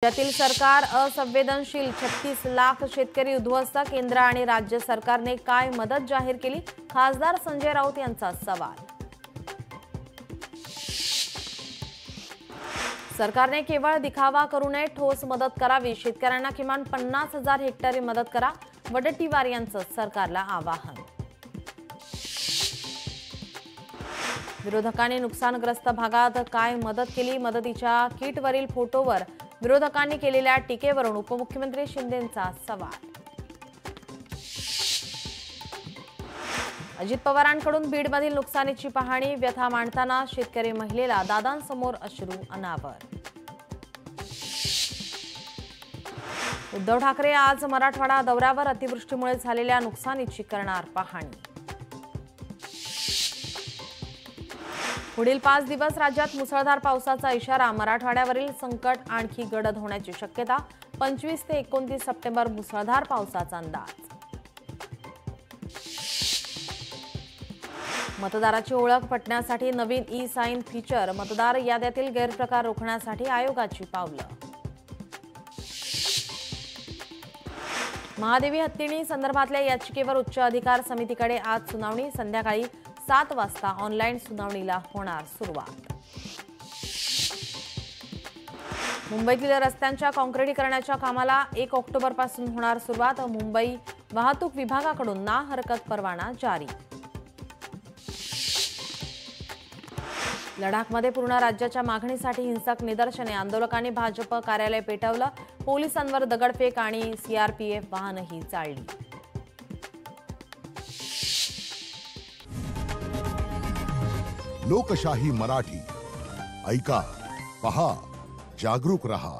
राज्यातील सरकार असंवेदनशील, 36 लाख शेतकरी उद्ध्वस्त, केंद्र आणि राज्य सरकारने काय मदत जाहीर केली? खासदार संजय राऊत यांचा सवाल। सरकारने केवळ दिखावा करू नये, ठोस मदत करावी, शेतकऱ्यांना किमान 50,000 हेक्टरी मदत करा, वडेट्टीवार यांचं सरकारला आवाहन। विरोधकांनी नुकसानग्रस्त भागात काय मदत केली? मदतीच्या किटवरील फोटोवर विरोधकांनी केलेल्या टीकेवरून उपमुख्यमंत्री शिंदेंचा सवाल। अजित पवारांकडून बीडमधील नुकसानीची पाहणी, व्यथा मांडताना शेतकरी महिलेला दादांसमोर अश्रू अनावर। उद्धव ठाकरे आज मराठवाडा दौऱ्यावर, अतिवृष्टीमुळे झालेल्या नुकसानीची करणार पाहणी। पुढील 5 दिवस राज्यात मुसळधार पावसाचा इशारा, मराठवाड्यावरील संकट आणखी गडद होण्याची शक्यता, 25 ते 29 सप्टेंबर मुसळधार पावसाचा अंदाज। मतदाराची ओळख पटण्यासाठी नवीन ई-साईन फीचर, मतदार याद्यातील गैरप्रकार रोखण्यासाठी आयोगाची पावलं। महादेवी हत्तीणी संदर्भातल्या याचिकेवर उच्च अधिकार समितीकडे आज सुनावणी, संध्याकाळी 7 वाजता ऑनलाईन सुनावणीला होणार सुरुवात। मुंबईतील रस्त्यांच्या काँक्रिटीकरणाच्या कामाला 1 ऑक्टोबरपासून होणार सुरुवात, मुंबई वाहतूक विभागाकडून ना हरकत परवाना जारी। लडाखमध्ये पूर्ण राज्याच्या मागणीसाठी हिंसक निदर्शने, आंदोलकांनी भाजप कार्यालय पेटवलं, पोलिसांवर दगडफेक आणि सीआरपीएफ वाहनही जाळली। लोकशाही मराठी ऐका, पहा, जागरूक रहा।